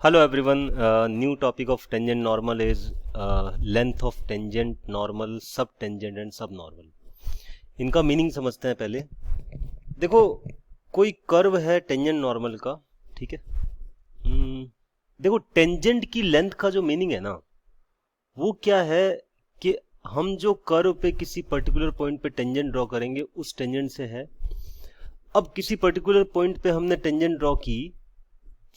Hello everyone. New topic of tangent normal is length of tangent, normal, subtangent and subnormal. इनका meaning समझते हैं पहले. देखो, कोई कर्व है टेंजेंट नॉर्मल का, ठीक है. देखो, टेंजेंट की लेंथ का जो मीनिंग है ना, वो क्या है कि हम जो कर्व पे किसी पर्टिकुलर पॉइंट पे टेंजेंट ड्रॉ करेंगे उस टेंजेंट से है. अब किसी पर्टिकुलर पॉइंट पे हमने टेंजेंट ड्रॉ की,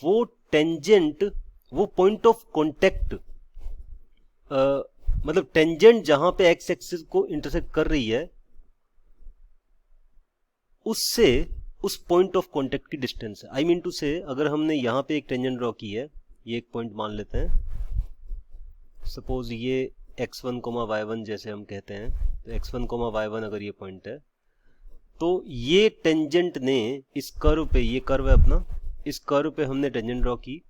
वो टेंजेंट, वो पॉइंट ऑफ कांटेक्ट, मतलब टेंजेंट जहां पे एक्स एक्सिस को इंटरसेक्ट कर रही है उससे उस पॉइंट ऑफ कांटेक्ट की डिस्टेंस है. आई मीन टू से, अगर हमने यहां पे एक टेंजेंट ड्रॉ की है, ये एक पॉइंट मान लेते हैं, सपोज ये x1, y1 जैसे हम कहते हैं, तो x1, y1 अगर ये पॉइंट है, तो ये टेंजेंट ने इस कर्व पे, ये कर्व है अपना, इस कर्व पे हमने टेंजेंट ड्रॉ की.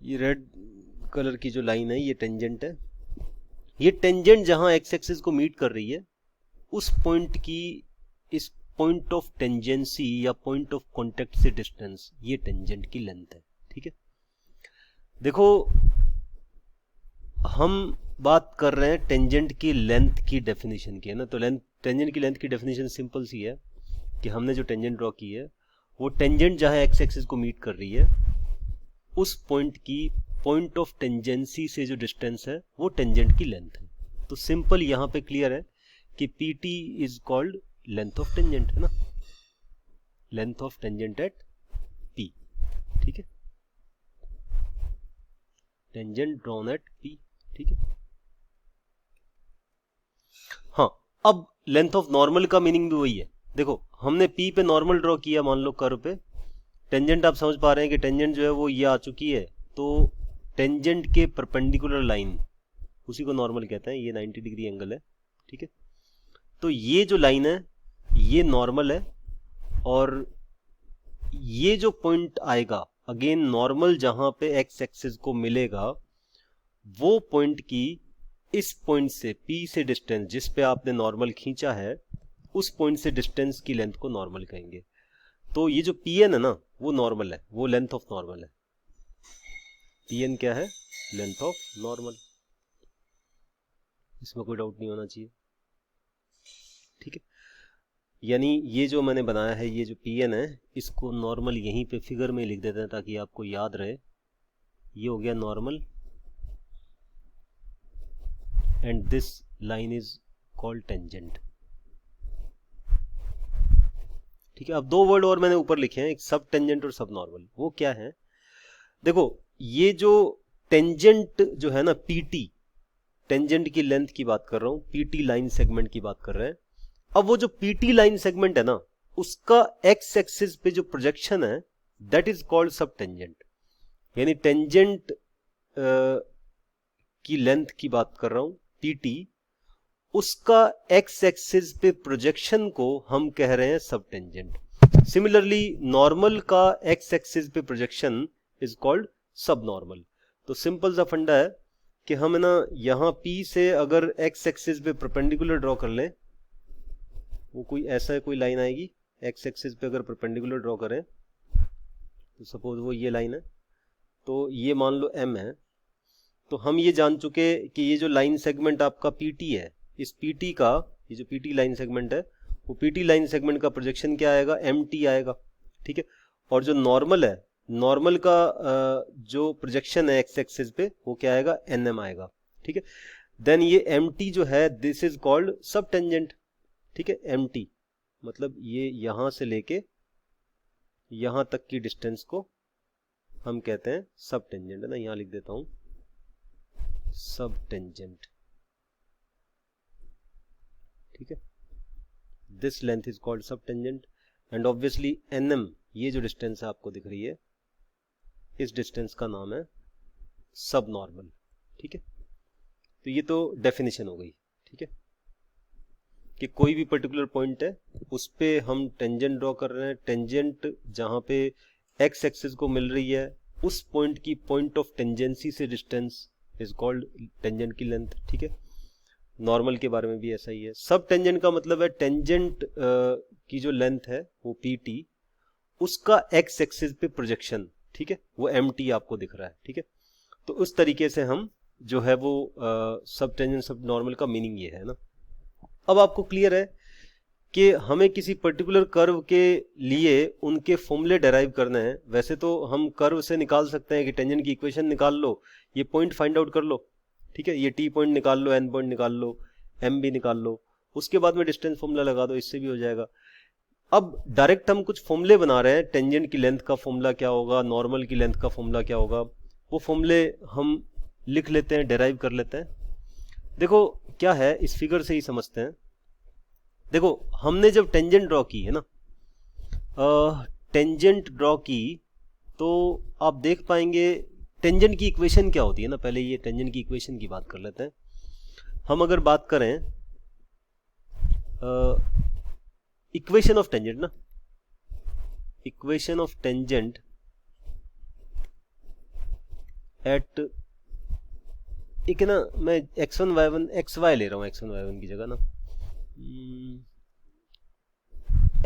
ये रेड कलर की जो लाइन है ये टेंजेंट है. ये टेंजेंट जहां एक्स एक्सिस को मीट कर रही है उस पॉइंट की, इस पॉइंट ऑफ टेंजेंसी या पॉइंट ऑफ कांटेक्ट से डिस्टेंस, ये टेंजेंट की लेंथ है. ठीक है. देखो, हम बात कर रहे हैं टेंजेंट की लेंथ की डेफिनेशन की, है ना. तो टेंजेंट की लेंथ की डेफिनेशन सिंपल सी है कि हमने जो टेंजेंट ड्रॉ की है वो टेंजेंट जहां एक्स एक्सिस को मीट कर रही है उस पॉइंट की पॉइंट ऑफ टेंजेंसी से जो डिस्टेंस है वो टेंजेंट की लेंथ है. तो सिंपल यहां पे क्लियर है कि PT is called length of tangent, है ना, length of tangent at P. ठीक है, टेंजेंट ड्रॉन एट P. ठीक है. हाँ, अब लेंथ ऑफ नॉर्मल का मीनिंग भी वही है. देखो, हमने P पे नॉर्मल ड्रॉ किया, मान लो कर्व पे. टेंजेंट आप समझ पा रहे हैं कि टेंजेंट जो है वो ये आ चुकी है, तो टेंजेंट के परपेंडिकुलर लाइन, उसी को नॉर्मल कहते हैं. ये 90 डिग्री एंगल है. ठीक है. तो ये जो लाइन है ये नॉर्मल है, और ये जो पॉइंट आएगा, अगेन नॉर्मल जहां पे एक्स एक्सिस को मिलेगा, वो पॉइंट की इस पॉइंट से, P से डिस्टेंस जिस पे आपने नॉर्मल खींचा है, उस पॉइंट से डिस्टेंस की लेंथ को नॉर्मल कहेंगे. तो ये जो PN है ना, वो नॉर्मल है, वो लेंथ ऑफ नॉर्मल है. PN क्या है? Length of normal. इसमें कोई डाउट नहीं होना चाहिए. ठीक है. यानी ये जो मैंने बनाया है, ये जो PN है, इसको नॉर्मल यहीं पे फिगर में लिख देते हैं ताकि आपको याद रहे. ये हो गया normal, and this line is called tangent. ठीक है. अब दो वर्ड और मैंने ऊपर लिखे हैं, एक सब टेंजेंट और सब नॉर्मल. वो क्या है? देखो, ये जो टेंजेंट जो है ना, PT, टेंजेंट की लेंथ की बात कर रहा हूं, PT लाइन सेगमेंट की बात कर रहे हैं. अब वो जो PT लाइन सेगमेंट है ना, उसका एक्स एक्सिस पे जो प्रोजेक्शन है, दैट इज कॉल्ड सब टेंजेंट. यानी टेंजेंट की लेंथ की बात कर रहा हूं, PT, उसका एक्स एक्सिस पे प्रोजेक्शन को हम कह रहे हैं सब टेंजेंट. सिमिलरली नॉर्मल का एक्स एक्सिस पे प्रोजेक्शन इज कॉल्ड सब नॉर्मल. तो सिंपल सा फंडा है कि हम ना यहां P से अगर एक्स एक्सिस पे परपेंडिकुलर ड्रॉ कर लें, वो कोई ऐसा कोई लाइन आएगी, एक्स एक्सिस पे अगर परपेंडिकुलर ड्रॉ करें, तो सपोज वो ये लाइन है, तो ये मान लो M है. तो हम ये जान चुके कि ये जो लाइन सेगमेंट आपका PT है, इस PT का, ये जो PT लाइन सेगमेंट है, वो PT लाइन सेगमेंट का प्रोजेक्शन क्या आएगा? MT आएगा. ठीक है. और जो नॉर्मल है, नॉर्मल का जो प्रोजेक्शन है एक्स एक्सिस पे, वो क्या आएगा? NM आएगा. ठीक है. देन ये MT जो है, दिस इज कॉल्ड सब टेंजेंट. ठीक है. MT मतलब ये यहां से लेके यहां तक की डिस्टेंस को हम कहते हैं सब टेंजेंट, है ना. यहां लिख देता हूं सब टेंजेंट. ठीक है. दिस लेंथ इज कॉल्ड सब टेंजेंट, एंड ऑब्वियसली NM, ये जो डिस्टेंस आपको दिख रही है, इस डिस्टेंस का नाम है सब नॉर्मल. ठीक है. तो ये तो डेफिनेशन हो गई. ठीक है, कि कोई भी पर्टिकुलर पॉइंट है, उस पे हम टेंजेंट ड्रॉ कर रहे हैं. टेंजेंट जहां पे एक्स एक्सिस को मिल रही है, उस पॉइंट की पॉइंट ऑफ टेंजेंसी से डिस्टेंस इज कॉल्ड टेंजेंट की लेंथ. ठीक है. नॉर्मल के बारे में भी ऐसा ही है. सब टेंजेंट का मतलब है टेंजेंट की जो लेंथ है वो PT, उसका एक्स एक्सिस पे प्रोजेक्शन. ठीक है, वो MT आपको दिख रहा है। ठीक है, तो उस तरीके से हम जो है वो सब टेंजेंट सब नॉर्मल का मीनिंग ये है ना। अब आपको क्लियर है कि हमें किसी पर्टिकुलर कर्व के लिए उनके फॉर्मूले डेराइव करने हैं। वैसे तो हम कर्व से निकाल सकते हैं कि टेंजेंट की इक्वेशन निकाल लो, ये पॉइंट फाइंड आउट कर लो, ठीक है, ये T पॉइंट निकाल लो, N पॉइंट निकाल लो, M भी निकाल लो, उसके बाद में डिस्टेंस फॉर्मूला लगा दो, इससे भी हो जाएगा। अब डायरेक्ट हम कुछ फॉर्मूले बना रहे हैं, टेंजेंट की लेंथ का फॉर्मूला क्या होगा, नॉर्मल की लेंथ का फॉर्मूला क्या होगा, वो फॉर्मूले हम लिख लेते हैं, डेराइव कर लेते हैं। देखो क्या है, इस फिगर से ही समझते हैं। देखो हमने जब टेंजेंट ड्रॉ की है ना, टेंजेंट ड्रॉ की, तो आप देख पाएंगे टेंजेंट की इक्वेशन क्या होती है ना। पहले ये टेंजेंट की इक्वेशन की बात कर लेते हैं। हम अगर बात करें इक्वेशन ऑफ टेंजेंट ना, इक्वेशन ऑफ टेंजेंट एट, एक है ना, मैं x1 y1 xy ले रहा हूं, x1 y1 की जगह ना,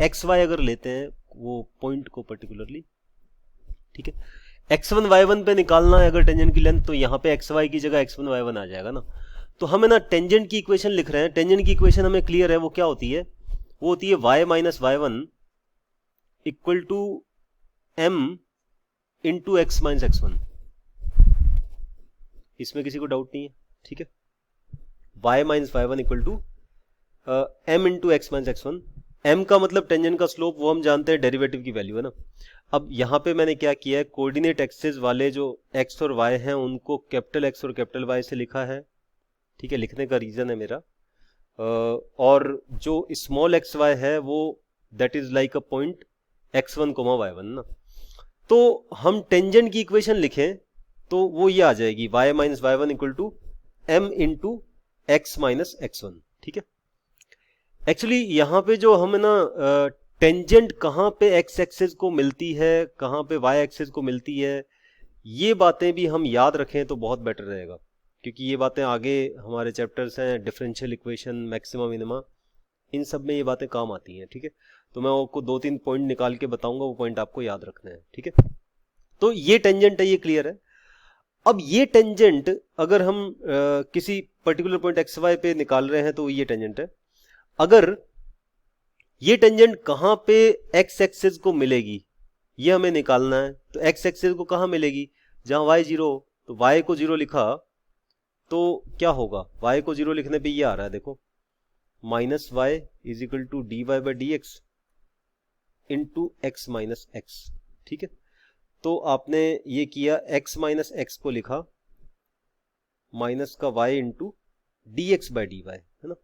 xy अगर लेते हैं वो पॉइंट को पर्टिकुलरली, ठीक है, x1 y1 पे निकालना है अगर टेंजेंट की लेंथ, तो यहाँ पे xy की जगह x1 y1 आ जाएगा ना। तो हमें ना टेंजेंट की इक्वेशन लिख रहे हैं, टेंजेंट की इक्वेशन हमें क्लियर है, वो क्या होती है, वो होती है y minus y1 equal to m into x minus x1। इसमें किसी को डाउट नहीं है, ठीक है, y minus y1 equal to m into x minus x1। m का मतलब टेंजेंट का स्लोप, वो हम जानते हैं, डेरिवेटिव की वैल्यू है ना। अब यहाँ पे मैंने क्या किया है, कोऑर्डिनेट एक्सिस वाले जो x और y हैं उनको कैपिटल X और कैपिटल Y से लिखा है, ठीक है, लिखने का रीजन है मेरा। और जो स्मॉल xy है वो that is like a point x1 y1 ना। तो हम टेंजेंट की इक्वेशन लिखें तो वो ये आ जाएगी y minus y1 equal to m into x minus x1, ठीक है। एक्चुअली यहाँ पे जो हम ना टेंजेंट कहाँ पे x एक्सिस को मिलती है, कहाँ पे y एक्सिस को मिलती है, ये बातें भी हम याद रखें तो बहुत बेटर रहेगा, क्योंकि ये बातें आगे हमारे चैप्टर्स हैं, डिफरेंशियल इक्वेशन, मैक्सिमा मिनिमा, इन सब में ये बातें काम आती हैं, ठीक है। तो मैं आपको 2-3 पॉइंट निकाल के बताऊंगा, वो पॉइंट आपको याद रखना है, ठीक है। तो ये टेंजेंट है, ये क्लियर है। अब ये टेंजेंट अगर हम किसी पर्टिकुलर पॉइंट एक्स वाई पे निकाल रहे हैं तो ये टेंजेंट है। अगर ये टेंजेंट कहां पे एक्स एक्सिस को मिलेगी ये हमें निकालना है, तो एक्स एक्सिस को कहां मिलेगी, जहां y 0, तो y को 0 लिखा तो क्या होगा, y को 0 लिखने पे ये आ रहा है, देखो, minus y is equal to d Y by D x into x minus x, ठीक है। तो आपने ये किया, x माइनस एक्स को लिखा माइनस का y into d x by D Y, है ना।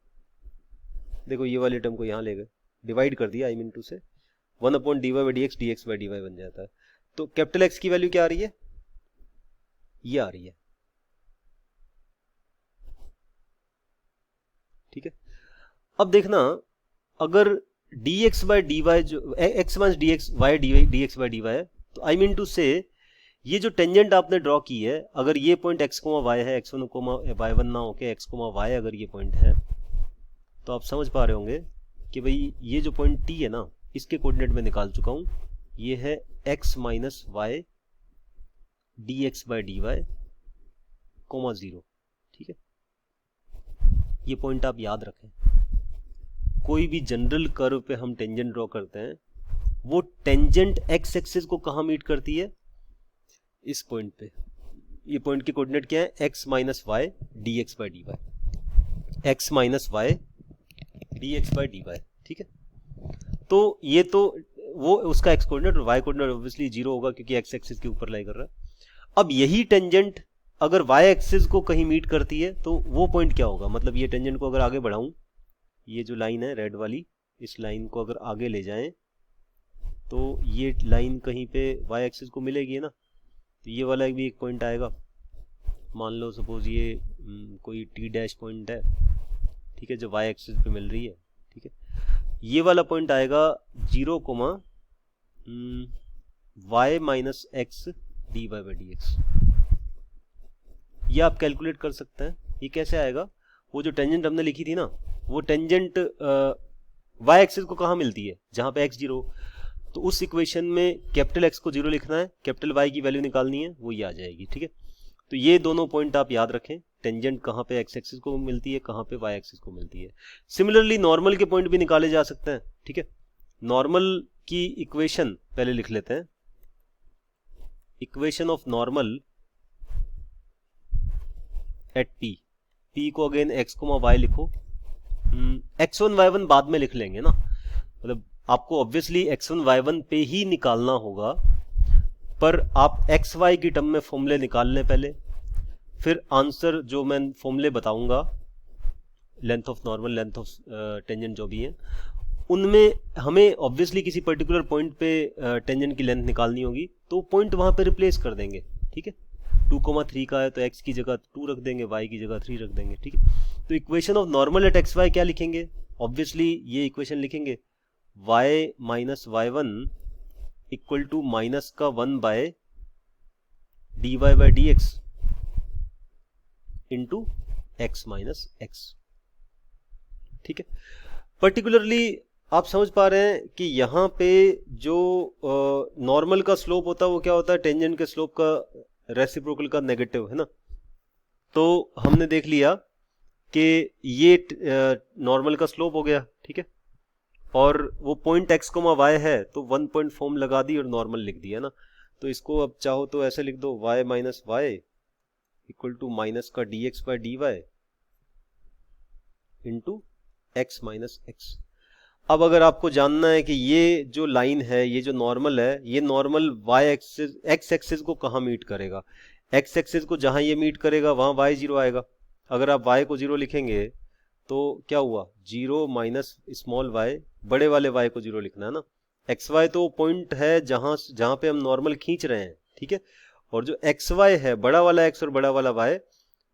देखो ये वाले टर्म को यहां ले गए, डिवाइड कर दिया, आई मीन टू से 1 upon D Y by D x by D y बन जाता है। तो कैपिटल एक्स की वैल्यू क्या आ रही है, ये आ रही है, ठीक है। अब देखना, अगर D x by D Y जो X minus D X Y D x by D Y है, तो आई मीन टू से ये जो टेंजेंट आपने ड्रॉ की है, अगर ये पॉइंट एक्स कोमा वाई है, x one comma y one ना होके एक्स कोमा वाई अगर ये पॉइंट है, तो आप समझ पा रहे होंगे कि भाई ये जो पॉइंट टी है ना, इसके कोऑर्डिनेट में निकाल चुका हूं, ये है x minus y D x by D y comma 0, ठीक है। ये पॉइंट आप याद रखें, कोई भी जनरल कर्व पे हम टेंजेंट ड्रॉ करते हैं, वो टेंजेंट एक्स एक्सिस को कहां मीट करती है, इस पॉइंट पे। ये पॉइंट के कोऑर्डिनेट क्या है, x minus y D x by D y, x minus y D x by D y, ठीक है। तो ये तो वो उसका एक्स कोऑर्डिनेट और वाई कोऑर्डिनेट ऑब्वियसली 0 होगा क्योंकि एक्स एक्सिस के ऊपर लाई कर रहा है। अब यही टेंजेंट अगर वाई एक्सिस को कहीं मीट करती है तो वो पॉइंट क्या होगा, मतलब ये टेंजेंट को अगर आगे बढ़ाऊं, ये जो लाइन है रेड वाली, इस लाइन को अगर आगे ले जाएं तो ये लाइन कहीं पे वाई एक्सिस को मिलेगी ना, तो ये वाला भी एक पॉइंट आएगा। मान लो सपोज ये कोई टी डैश पॉइंट है, ठीक है, जो वाई एक्सिस पे मिल रही है, ठीक है। ये वाला पॉइंट आएगा 0 comma y minus x d Y by D x. ये आप कैलकुलेट कर सकते हैं, ये कैसे आएगा, वो जो टेंजेंट हमने लिखी थी ना, वो टेंजेंट वाई एक्सिस को कहाँ मिलती है, जहां पे x 0, तो उस इक्वेशन में कैपिटल एक्स को 0 लिखना है, कैपिटल वाई की वैल्यू निकालनी है, वो ये आ जाएगी। ठीक है, तो ये दोनों पॉइंट आप याद रखें, टेंजेंट कहाँ पे एक्स एक्सिस को मिलती है, कहाँ पे वाई एक्सिस को मिलती है। सिमिलरली नॉर्मल के पॉइंट भी निकाले जा सकते हैं। ठीक है, नॉर्मल की इक्वेशन पहले लिख लेते हैं। Equation of normal eight P, P को अगेन एक्स कोमा वाई लिखो, x1 y1 बाद में लिख लेंगे ना, मतलब आपको ऑब्वियसली x1 y1 पे ही निकालना होगा, पर आप एक्स वाई की टर्म में फॉर्मूले निकाल लें पहले, फिर आंसर जो मैं फॉर्मूले बताऊंगा, length of normal, length of tangent जो भी है, उनमें हमें ऑब्वियसली किसी पर्टिकुलर पॉइंट पे टेंजेंट की लेंथ निकालनी होगी, तो पॉइंट वहां पे रिप्लेस कर देंगे। ठीक है, 2,3 का है तो x की जगह 2 रख देंगे, y की जगह 3 रख देंगे। ठीक है, तो equation of normal at x y क्या लिखेंगे, ऑब्वियसली ये इक्वेशन लिखेंगे y minus y1 equal to minus का 1 by dy by dx into x minus x. ठीक है, पर्टिकुलरली आप समझ पा रहे हैं कि यहाँ पे जो नॉर्मल का स्लोप होता है वो क्या होता है, टेंजेंट के स्लोप का रेसिप्रोकल का नेगेटिव, है ना। तो हमने देख लिया कि ये नॉर्मल का स्लोप हो गया। ठीक है, और वो पॉइंट एक्स कोमा वाई है तो 1 पॉइंट फॉर्म लगा दी और नॉर्मल लिख दिया ना। तो इसको अब चाहो तो ऐसे लिख दो, y minus y equal to minus का dx by dy into x minus x. अब अगर आपको जानना है कि ये जो लाइन है, ये जो नॉर्मल है, ये normal y axis x axis को कहाँ मीट करेगा, x एक्सिस को जहां ये मीट करेगा वहां y 0 आएगा। अगर आप y को 0 लिखेंगे तो क्या हुआ, 0 माइनस स्मॉल y, बड़े वाले y को 0 लिखना है ना। एक्स वाई तो पॉइंट है जहां पे हम नॉर्मल खींच रहे हैं। ठीक है, और जो एक्स वाई है, बड़ा वाला x और बड़ा वाला y,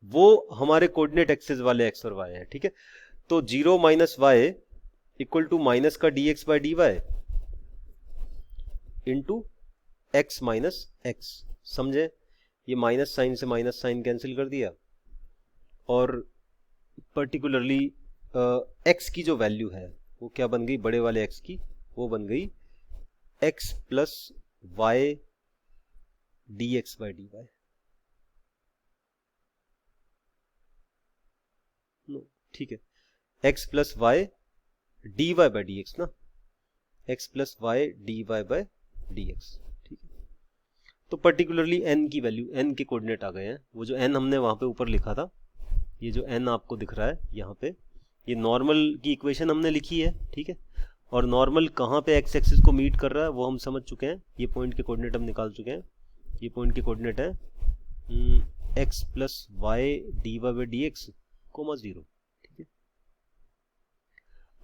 वो हमारे कोऑर्डिनेट एक्सिस वाले x और y है। ठीक है, तो 0 minus y equal to minus का dx by dy into x minus x. समझे, ये माइनस साइन से माइनस साइन कैंसिल कर दिया, और पर्टिकुलरली x की जो वैल्यू है वो क्या बन गई, बड़े वाले x की, वो बन गई x plus y D x by D y. ठीक है, x plus y d Y by D x ना, x plus y d Y by D x. ठीक है, तो पर्टिकुलरली n की वैल्यू, n के कोऑर्डिनेट आ गए हैं, वो जो n हमने वहां पे ऊपर लिखा था, ये जो n आपको दिख रहा है यहाँ पे, ये नॉर्मल की इक्वेशन हमने लिखी है। ठीक है, और नॉर्मल कहाँ पे x एक्सिस को मीट कर रहा है वो हम समझ चुके हैं, ये पॉइंट के कोऑर्डिनेट हम निकाल चुके हैं। ये पॉइंट के कोऑर्डिनेट है x plus y d Y by D x comma 0।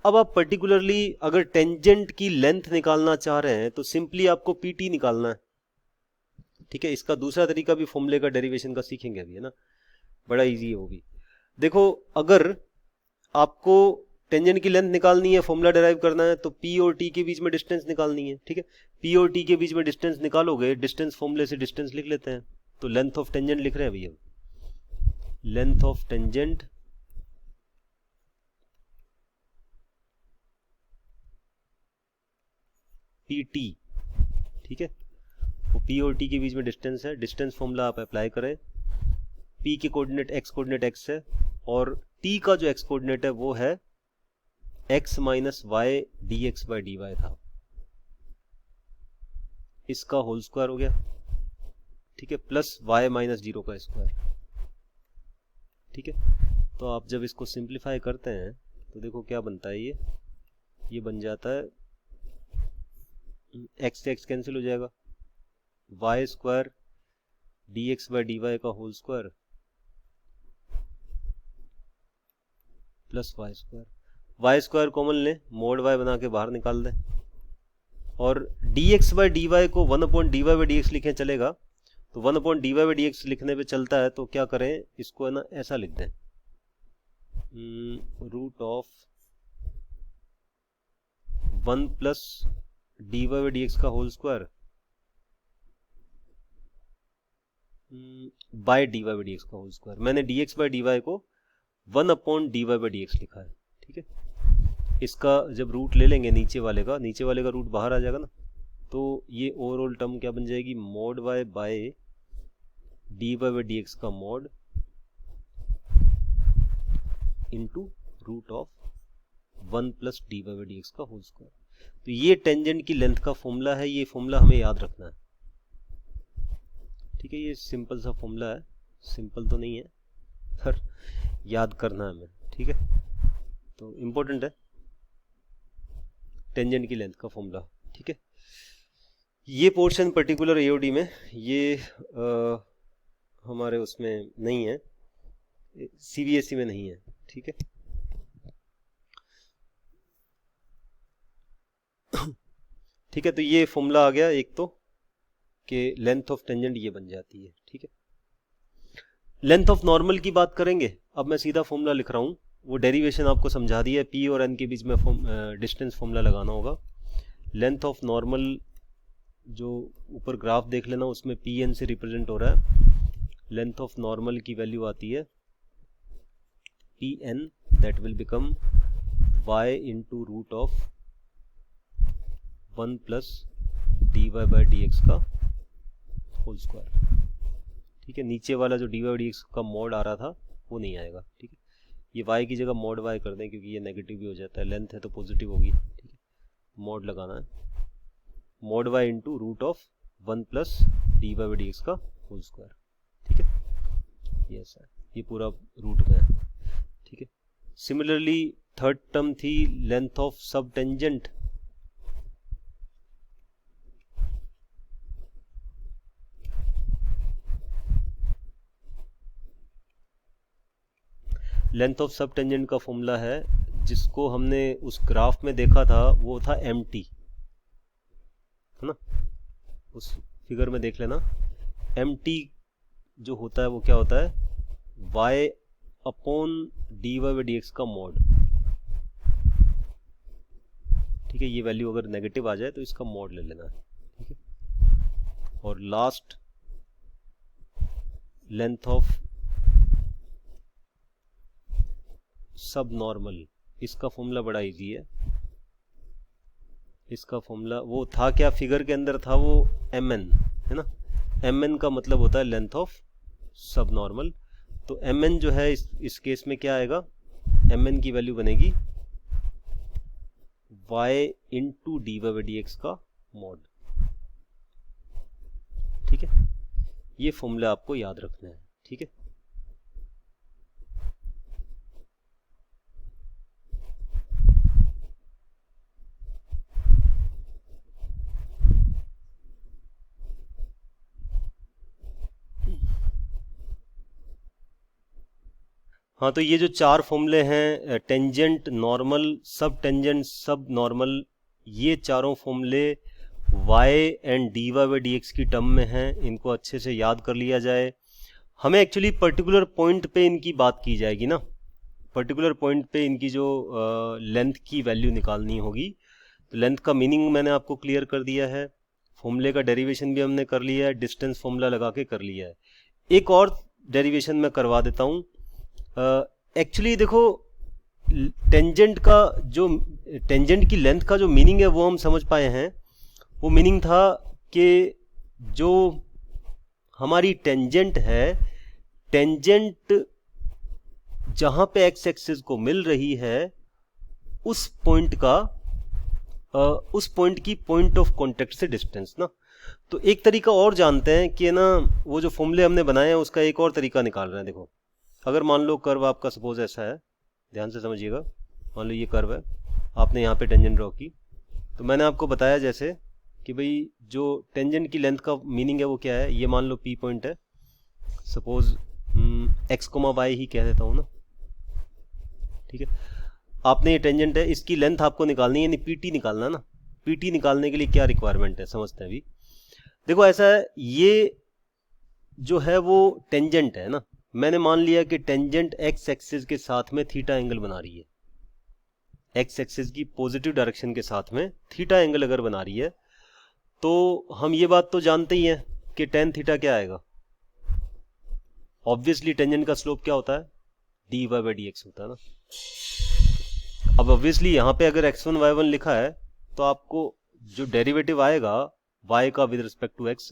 अब आप पर्टिकुलरली अगर टेंजेंट की लेंथ निकालना चाह रहे हैं तो सिंपली आपको पीटी निकालना है। ठीक है, इसका दूसरा तरीका भी फॉर्मूले का डेरिवेशन का सीखेंगे अभी, है ना, बड़ा इजी है वो भी। देखो, अगर आपको टेंजेंट की लेंथ निकालनी है, फॉर्मूला डेराइव करना है, तो पी और टी के बीच में डिस्टेंस निकालनी है। ठीक है, पी और टी के बीच में डिस्टेंस निकालोगे, डिस्टेंस फॉर्मूले से डिस्टेंस लिख लेते हैं, तो लेंथ ऑफ टेंजेंट लिख रहे हैं भैया, length of tangent P T. ठीक है, वो पी और टी के बीच में डिस्टेंस है, डिस्टेंस फॉर्मूला आप अप्लाई करें, पी के कोऑर्डिनेट x है, और टी का जो x कोऑर्डिनेट है वो है x minus y D x by D y था, इसका होल स्क्वायर हो गया। ठीक है, प्लस y माइनस 0 का स्क्वायर। ठीक है, तो आप जब इसको सिंप्लीफाई करते हैं तो देखो क्या बनता है, ये बन जाता है x से x कैंसिल हो जाएगा, y square D x by D Y का whole square plus Y square. Y square common ले, मोड y बना के बाहर निकाल दें, और dx बाई डी वाई को 1 upon D Y by D x लिखें चलेगा, तो 1 upon D Y by D x लिखने पे चलता है, तो क्या करें, इसको है ना ऐसा लिख दें, root of 1 plus D Y by D x का whole square by D Y by D x का होल स्क्वायर। मैंने D x by D Y को 1 upon D Y by D X लिखा है। ठीक है, इसका जब रूट ले लेंगे नीचे वाले का रूट बाहर आ जाएगा ना, तो ये ओवरऑल टर्म क्या बन जाएगी, mod Y by D Y by D x का mod into root of 1 plus D Y by D x का होल स्क्वायर। तो ये टेंजेंट की लेंथ का फॉर्मूला है, ये फॉर्मूला हमें याद रखना है, ठीक है। ये सिंपल सा फॉर्मूला है, सिंपल तो नहीं है पर याद करना है हमें, ठीक है। तो इम्पोर्टेंट है टेंजेंट की लेंथ का फॉर्मूला, ठीक है। ये पोर्शन पर्टिकुलर एओडी में ये हमारे उसमें नहीं है, सीबीएसई में नहीं है, ठीक है। ठीक है, तो ये फॉर्मूला आ गया एक तो कि लेंथ ऑफ टेंजेंट ये बन जाती है, ठीक है। लेंथ ऑफ नॉर्मल की बात करेंगे। अब मैं सीधा फॉर्मूला लिख रहा हूँ, वो डेरिवेशन आपको समझा दिया है, पी और एन के बीच में डिस्टेंस फॉर्मूला लगाना होगा। लेंथ ऑफ नॉर्मल जो ऊपर ग्राफ देख लेना, उसमें पी एन से रिप्रेजेंट हो रहा है। लेंथ ऑफ नॉर्मल की वैल्यू आती है p n, that will become y into root of 1 plus D Y by D x का होल स्क्वायर, ठीक है। नीचे वाला जो डी वाई डी एक्स का मॉड आ रहा था वो नहीं आएगा, ठीक है। ये y की जगह मॉड y कर दें, क्योंकि ये नेगेटिव भी हो जाता है, लेंथ है तो पॉजिटिव होगी, ठीक है। मॉड लगाना है, mod y into root of 1 plus D Y by D x का होल स्क्वायर, ठीक है। ये ऐसा है, ये पूरा रूट में है, ठीक है। सिमिलरली थर्ड टर्म थी लेंथ ऑफ सब टेंजेंट, लेंथ ऑफ सब टेंजेंट का फॉर्मूला है जिसको हमने उस ग्राफ में देखा था, वो था mt, है ना। उस फिगर में देख लेना, mt जो होता है वो क्या होता है, y upon D Y by D x का मॉड, ठीक है। ये वैल्यू अगर नेगेटिव आ जाए तो इसका मॉड ले लेना है, ठीक है। और last length of sub normal, इसका फॉर्मूला बड़ा इजी है। इसका फॉर्मूला वो था क्या, फिगर के अंदर था वो mn, है ना। mn का मतलब होता है लेंथ ऑफ सब नॉर्मल। तो mn जो है इस केस में क्या आएगा, mn की वैल्यू बनेगी y into d Y by D x का मॉड, ठीक है। ये फॉर्मूला आपको याद रखना है, ठीक है। हाँ, तो ये जो चार फॉर्मूले हैं, tangent, normal, sub tangent, sub normal, ये चारों फॉर्मूले y and d Y by D x की टर्म में हैं। इनको अच्छे से याद कर लिया जाए। हमें एक्चुअली पर्टिकुलर पॉइंट पे इनकी बात की जाएगी ना, पर्टिकुलर पॉइंट पे इनकी जो लेंथ की वैल्यू निकालनी होगी। तो लेंथ का मीनिंग मैंने आपको क्लियर कर दिया है, फॉर्मूले का डेरिवेशन भी हमने कर लिया है, डिस्टेंस फॉर्मूला लगा के कर लिया है। एक और डेरिवेशन मैं करवा देता हूँ। एक्चुअली देखो, टेंजेंट का जो टेंजेंट की लेंथ का जो मीनिंग है वो हम समझ पाए हैं। वो मीनिंग था कि जो हमारी टेंजेंट है, टेंजेंट जहां पे एक्स एक्सिस को मिल रही है उस पॉइंट का उस पॉइंट की पॉइंट ऑफ कांटेक्ट से डिस्टेंस ना। तो एक तरीका और जानते हैं कि ना, वो जो फॉर्मूले हमने बनाए हैं उसका एक और तरीका निकाल रहे हैं। देखो, अगर मान लो कर्व आपका सपोज ऐसा है, ध्यान से समझिएगा। मान लो ये कर्व है, आपने यहाँ पे टेंजेंट ड्रॉ की, तो मैंने आपको बताया जैसे कि भाई जो टेंजेंट की लेंथ का मीनिंग है वो क्या है। ये मान लो पी पॉइंट है, सपोज एक्स कोमा वाई ही कह देता हूँ ना, ठीक है। आपने ये टेंजेंट है, इसकी लेंथ आपको निकालनी है, यानी पीटी निकालना ना। पीटी निकालने के लिए क्या रिक्वायरमेंट है समझते हैं अभी। देखो ऐसा है, ये जो है वो टेंजेंट है ना। मैंने मान लिया कि टेंजेंट एक्स एक्सिस के साथ में थीटा एंगल बना रही है, एक्स एक्सिस की पॉजिटिव डायरेक्शन के साथ में थीटा एंगल अगर बना रही है, तो हम ये बात तो जानते ही हैं कि टेन थीटा क्या आएगा। ऑब्वियसली टेंजेंट का स्लोप क्या होता है, d Y by D x होता है ना। अब ऑब्वियसली यहाँ पे अगर x1 y1 लिखा है तो आपको जो डेरिवेटिव आएगा y का विद रिस्पेक्ट टू x,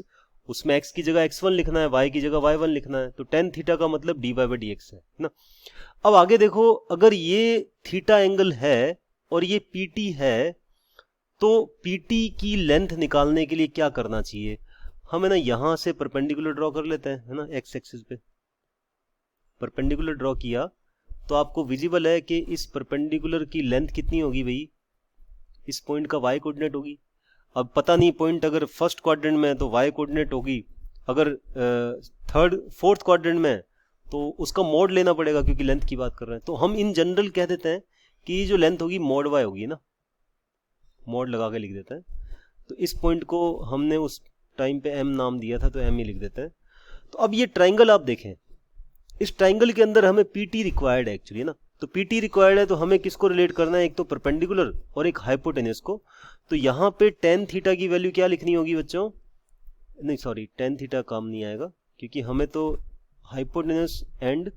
उसमें x की जगह x1 लिखना है, y की जगह y1 लिखना है, तो tan थीटा का मतलब dy बाई dx है ना। अब आगे देखो, अगर ये थीटा एंगल है और ये pt है, तो pt की लेंथ निकालने के लिए क्या करना चाहिए, हमें ना यहां से परपेंडिकुलर ड्रॉ कर लेते हैं, है ना, x एक्सिस पे परपेंडिकुलर ड्रॉ किया तो आपको विजिबल है कि इस परपेंडिकुलर की लेंथ कितनी होगी भाई, इस पॉइंट का y कोऑर्डिनेट होगी। अब पता नहीं पॉइंट अगर फर्स्ट क्वाड्रेंट में है तो y कोऑर्डिनेट होगी, अगर फोर्थ क्वाड्रेंट में है तो उसका मोड लेना पड़ेगा क्योंकि लेंथ की बात कर रहे हैं। तो हम इन जनरल कह देते हैं कि ये जो लेंथ होगी मोड y होगी ना, मोड लगा के लिख देते हैं। तो इस पॉइंट को हमने उस टाइम पे m नाम दिया था तो m ही लिख देते हैं। तो अब ये ट्राइंगल आप देखें, इस ट्राइंगल के अंदर हमें pt रिक्वायर्ड है एक्चुअली ना, तो pt रिक्वायर्ड है तो हमें किसको रिलेट करना है, एक तो परपेंडिकुलर और एक हाइपोटेन्यूस को। तो यहाँ पे tan थीटा की वैल्यू क्या लिखनी होगी बच्चों, नहीं सॉरी tan थीटा काम नहीं आएगा क्योंकि हमें तो हाइपोटेन्यूस एंड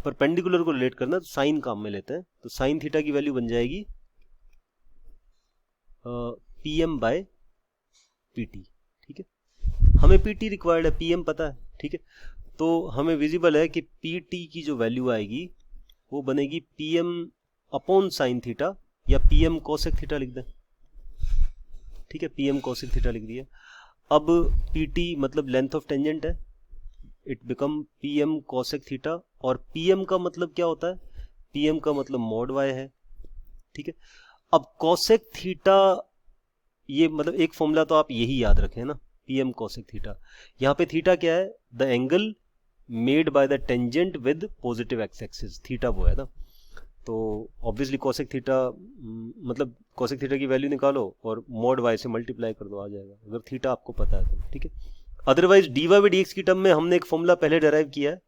परपेंडिकुलर को रिलेट करना, तो साइन काम में लेते हैं। तो साइन थीटा की वैल्यू बन जाएगी pm बाय pt, ठीक है। हमें pt रिक्वायर्ड है, pm पता है, ठीक है। तो हमें विजिबल है कि pt की जो वैल्यू आएगी वो बनेगी pm अपॉन साइन थीटा, या pm कोसेक थीटा लिख दें, ठीक है, pm कोसेक थीटा लिख दिया। अब pt मतलब लेंथ ऑफ टेंजेंट है, it become pm cosec theta, और pm का मतलब क्या होता है, pm का मतलब मॉड y है, ठीक है। अब कोसेक थीटा, ये मतलब एक फॉर्मूला तो आप यही याद रखें ना, pm कोसेक थीटा। यहाँ पे थीटा क्या है, the angle made by the tangent with positive x axis, theta वो है ना। तो ऑब्वियसली कोसेक थीटा मतलब कोसेक थीटा की वैल्यू निकालो और मोड y से मल्टीप्लाई कर दो, आ जाएगा, अगर थीटा आपको पता है तो, ठीक है। अदरवाइज dy बाई dx की टर्म में हमने एक फॉर्मूला पहले डेराइव किया है,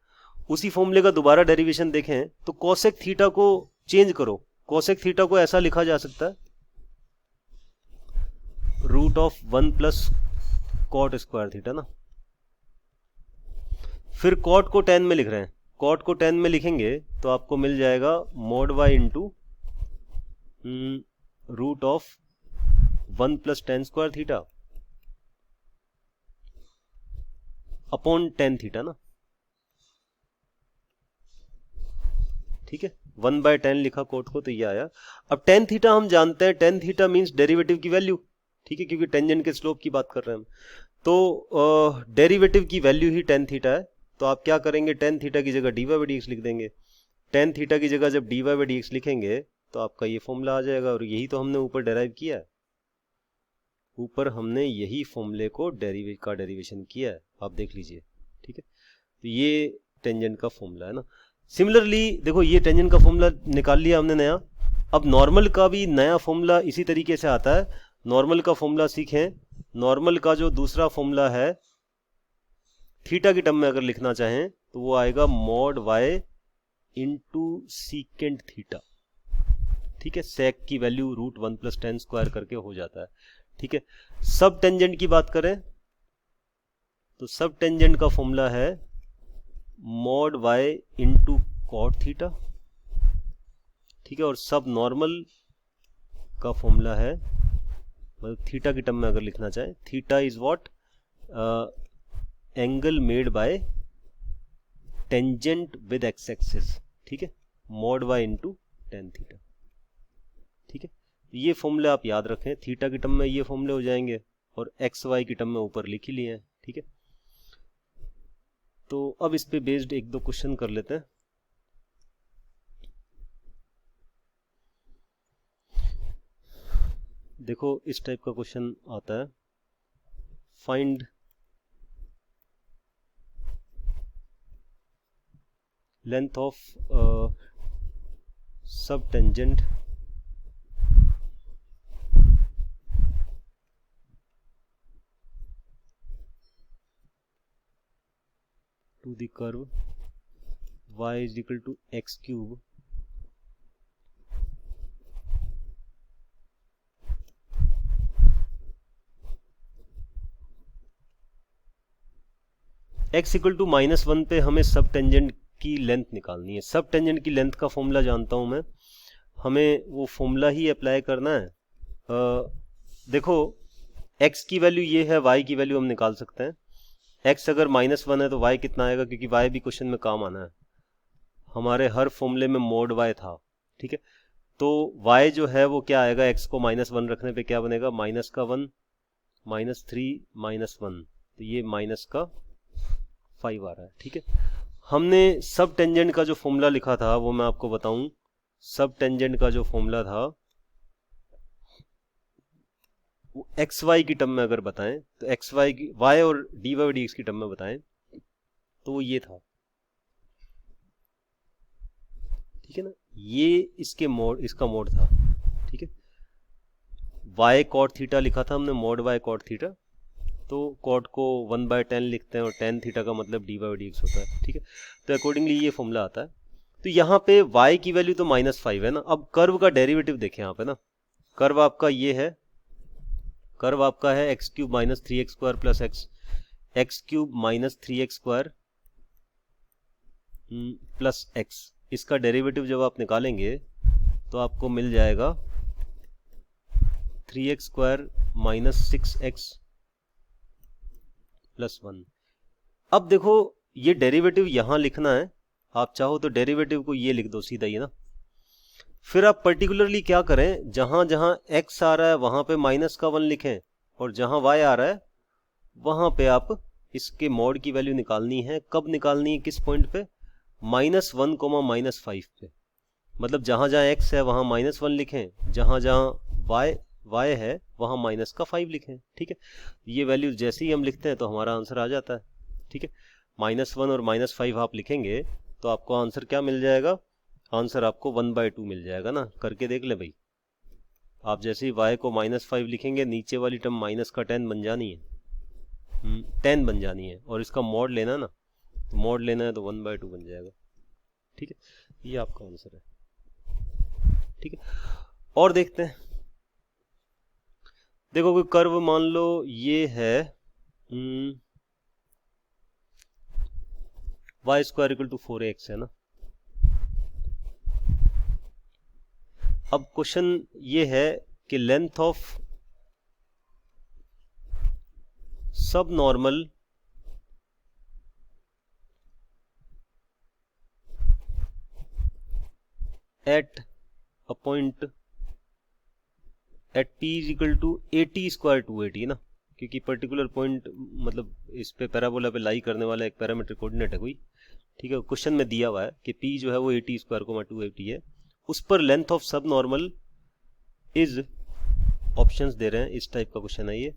उसी फॉर्मूले का दोबारा डेरिवेशन देखें तो कोसेक थीटा को चेंज करो, कोसेक थीटा को ऐसा लिखा जा सकता है root of 1 plus cot square theta ना। फिर कॉट को tan में लिख रहे हैं, कॉट को tan में लिखेंगे तो आपको मिल जाएगा mod y into root of 1 plus tan square theta upon tan theta ना, ठीक है। 1 बाय tan लिखा कोट को तो ये आया। अब tan थीटा हम जानते हैं, tan थीटा मीन्स डेरिवेटिव की वैल्यू, ठीक है, क्योंकि टेंजेंट के स्लोप की बात कर रहे हैं हम, तो डेरिवेटिव की वैल्यू ही tan थीटा है। तो आप क्या करेंगे, tan थीटा की जगह dy बाई dx लिख देंगे, tan थीटा की जगह जब dy बाई dx लिखेंगे तो आपका ये फॉर्मूला आ जाएगा, और यही तो हमने ऊपर डेराइव किया है, ऊपर हमने यही फॉर्मूले को डेरिवेशन किया है, आप देख लीजिए, ठीक है। तो ये टेंजेंट का फॉर्मूला है ना। सिमिलरली देखो, ये टेंजेंट का फॉर्मूला निकाल लिया हमने नया। अब नॉर्मल का भी नया फॉर्मूला इसी तरीके से आता है। नॉर्मल का फॉर्मूला सीखें, नॉर्मल का जो दूसरा फॉर्मूला है थीटा की टर्म में अगर लिखना चाहें तो वो आएगा mod y into secant theta, ठीक है। सेक की value root 1 plus tan square करके हो जाता है, ठीक है। सब टेंजेंट की बात करें तो सब टेंजेंट का फॉर्मूला है mod y into cot theta, ठीक है। और सब नॉर्मल का फॉर्मूला है, मतलब थीटा की टर्म में अगर लिखना चाहे, theta is what, angle made by tangent with x axis, ठीक है, mod y into tan theta, ठीक है। ये फॉर्मूले आप याद रखें, थीटा की टर्म में ये फॉर्मूले हो जाएंगे और एक्स वाई की टर्म में ऊपर लिख ही लिए हैं, ठीक है। तो अब इस पे बेस्ड एक दो क्वेश्चन कर लेते हैं। देखो इस टाइप का क्वेश्चन आता है, फाइंड लेंथ ऑफ सब tangent to the curve y is equal to x cube x equal to -1 पे हमें सब टेंजेंट की लेंथ निकालनी है। सब टेंजेंट की लेंथ का फॉर्मूला जानता हूं मैं, हमें वो फॉर्मूला ही अप्लाई करना है। देखो x की वैल्यू ये है, y की वैल्यू हम निकाल सकते हैं। x अगर -1 है तो y कितना आएगा, क्योंकि y भी क्वेश्चन में काम आना है। हमारे हर फॉर्मूले में mod y था, ठीक है। तो y जो है वो क्या आएगा, x को -1 रखने पे क्या बनेगा, -1 -3 -1, तो ये -5 आ रहा है, ठीक है। हमने सब टेंजेंट का जो फॉर्मूला लिखा था वो मैं आपको बताऊं। सब टेंजेंट का जो फॉर्मूला था वो एक्स वाई की टर्म में अगर बताएं तो एक्स वाई की, वाई और डी वाई डी एक्स की टर्म में बताएं तो वो ये था, ठीक है ना। ये इसके मोड, इसका मोड था, ठीक है। वाई कॉट थीटा लिखा था हमने, मोड वाई कॉट थीटा, तो कॉट को 1/10 लिखते हैं और टेन थीटा का मतलब डी वाई डी एक्स होता है, ठीक है। तो अकॉर्डिंगली ये फॉर्मूला आता है। तो यहाँ पे y की वैल्यू तो -5 है ना। अब कर्व का डेरिवेटिव देखें यहाँ पे ना, कर्व आपका ये है, कर्व आपका है x³ - 3x² plus x³ - 3x² plus x। इसका डेरिवेटिव जब आप निकालेंगे तो आपको मिल जाएगा 3x² - 6x प्लस 1। अब देखो ये डेरिवेटिव यहां लिखना है, आप चाहो तो डेरिवेटिव को ये लिख दो सीधा ही ना। फिर आप पर्टिकुलरली क्या करें, जहां जहां x आ रहा है वहां पे -1 लिखें, और जहां y आ रहा है वहां पे आप इसके मॉड की वैल्यू निकालनी है। कब निकालनी है, किस पॉइंट पे, -1, -5 पे। मतलब जहां जहां x है वहां -1 लिखें, जहां जहां y है वहां -5 लिखें, ठीक है। ये वैल्यू जैसे ही हम लिखते हैं तो हमारा आंसर आ जाता है, ठीक है। -1 और -5 आप लिखेंगे तो आपको आंसर क्या मिल जाएगा, आंसर आपको 1/2 मिल जाएगा ना। करके देख ले भाई, आप जैसे ही y को -5 लिखेंगे नीचे वाली टर्म माइनस का 10 बन जानी है, 10 बन जानी है, और इसका मॉड लेना ना, तो मॉड लेना है तो 1/2 बन जाएगा, ठीक है। ये आपका आंसर है, ठीक है। और देखते हैं, देखो कोई कर्व मान लो ये है y² = 4ax है ना। अब क्वेश्चन ये है कि length of sub normal at a point at p = 80² 280 ना, क्योंकि पर्टिकुलर पॉइंट मतलब इस पे पैराबोला पे लाई करने वाला एक पैरामीट्रिक कोऑर्डिनेट है कोई, ठीक है। क्वेश्चन में दिया हुआ है कि p जो है वो 80² 280 है, उस पर length of sub normal is, options दे रहे हैं, इस टाइप का क्वेश्चन है ये।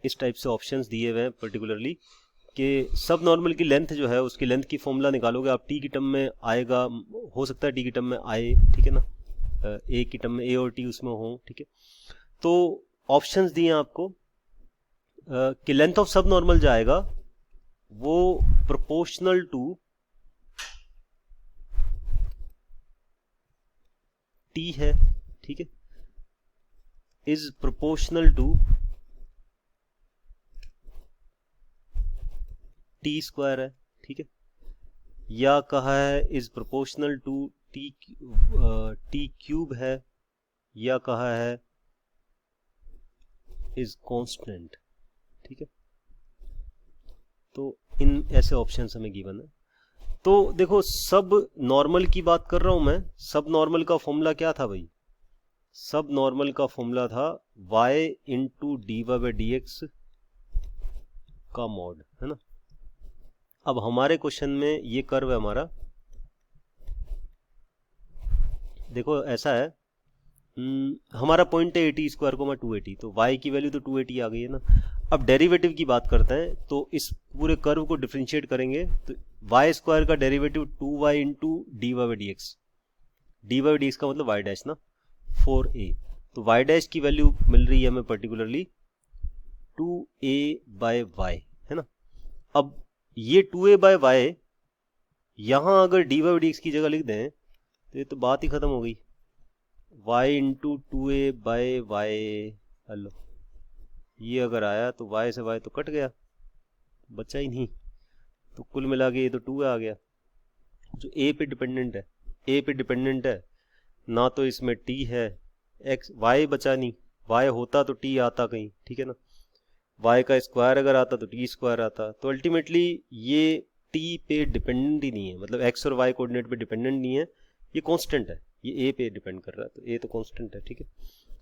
इस टाइप से ऑप्शंस दिए हुए हैं पर्टिकुलरली कि सब नॉर्मल की लेंथ जो है उसकी लेंथ की फॉर्मूला निकालोगे आप, टी की टर्म में आएगा, हो सकता है टी की टर्म में आए, ठीक है ना, ए की टर्म में ए और टी उसमें हो, ठीक है। तो ऑप्शंस दिए आपको कि लेंथ ऑफ सब नॉर्मल जो आएगा वो प्रोपोर्शनल टू टी है, ठीक है, इज प्रोपोर्शनल टू t² है, ठीक है। या कहा है इज प्रोपोर्शनल टू t³ है, या कहा है इज कांस्टेंट, ठीक है। तो इन ऐसे ऑप्शंस हमें गिवन है। तो देखो सब नॉर्मल की बात कर रहा हूं मैं, सब नॉर्मल का फॉर्मूला क्या था भाई, सब नॉर्मल का फॉर्मूला था y × dy/dx का मॉड, है ना। अब हमारे क्वेश्चन में ये कर्व है हमारा, देखो ऐसा है, हमारा पॉइंट है 80² 280, तो y की वैल्यू तो 280 आ गई है ना। अब डेरिवेटिव की बात करते हैं, तो इस पूरे कर्व को डिफरेंशिएट करेंगे तो y² का डेरिवेटिव 2y × dy/dx, dy/dx का मतलब y डैश ना, 4a, तो y डैश की वैल्यू मिल रही है हमें पर्टिकुलरली 2a/y, है ना। अब ये 2a/y यहां अगर dy/dx की जगह लिख दें तो ये तो बात ही खत्म हो गई, y × 2a/y, हेलो, ये अगर आया तो y से y तो कट गया, बचा ही नहीं, तो कुल मिला के ये तो 2 आ गया जो a पे डिपेंडेंट है, a पे डिपेंडेंट है ना, तो इसमें t है, x y बचा नहीं, y होता तो t आता कहीं, ठीक है ना, y का स्क्वायर अगर आता तो t स्क्वायर आता, तो अल्टीमेटली ये t पे डिपेंडेंट ही नहीं है, मतलब x और y कोऑर्डिनेट पे डिपेंडेंट नहीं है, ये कांस्टेंट है, ये a पे डिपेंड कर रहा है, तो a तो कांस्टेंट है, ठीक है,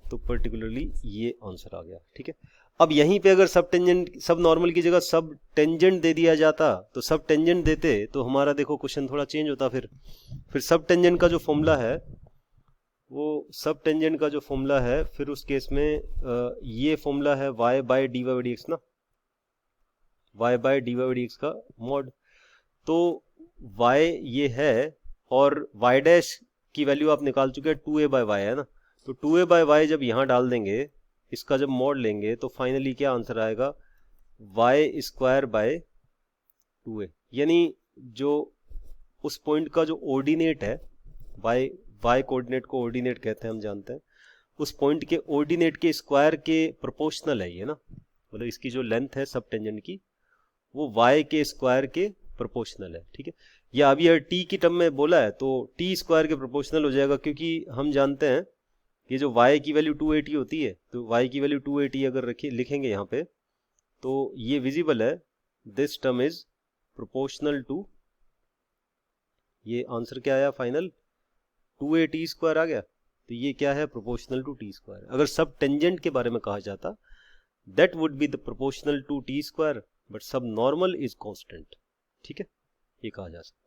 तो पर्टिकुलरली ये आंसर आ गया, ठीक है। अब यहीं पे अगर सब टेंजेंट, सब नॉर्मल की जगह सब टेंजेंट दे दिया जाता, तो सब टेंजेंट देते तो हमारा देखो क्वेश्चन थोड़ा चेंज होता। फिर सब टेंजेंट का जो फॉर्मूला है, वो सब टेंजेंट का जो फॉर्मूला है, फिर उस केस में ये फॉर्मूला है y by D Y by D x ना, y by D Y by D x का मॉड, तो y ये है और y डैश की वैल्यू आप निकाल चुके हैं 2a बाय वाई है ना, तो 2a बाय वाई जब यहाँ डाल देंगे, इसका जब मॉड लेंगे, तो फाइनली क्या आंसर आएगा, y स्क्वायर बाय 2a, यानी जो उस पॉइंट का जो ऑर्डिनेट है, y कोऑर्डिनेट को ऑर्डिनेट कहते हैं, हम जानते हैं, उस पॉइंट के ऑर्डिनेट के स्क्वायर के प्रोपोर्शनल है ये ना, मतलब इसकी जो लेंथ है सब टेंजेंट की, वो y के स्क्वायर के प्रोपोर्शनल है, ठीक है। या अभी अगर t की टर्म में बोला है तो t स्क्वायर के प्रोपोर्शनल हो जाएगा, क्योंकि हम जानते हैं ये जो y की वैल्यू 280 होती है, तो y की वैल्यू 280 अगर लिखेंगे यहाँ पे, तो ये विजिबल है, this term is proportional to, ये आंसर क्या आया फाइनल, 2a t स्क्वायर आ गया, तो ये क्या है, प्रोपोर्शनल टू t स्क्वायर। अगर सब टेंजेंट के बारे में कहा जाता, that would be the proportional to t square, but sub normal is constant, ठीक है, ये कहा जा सकता है।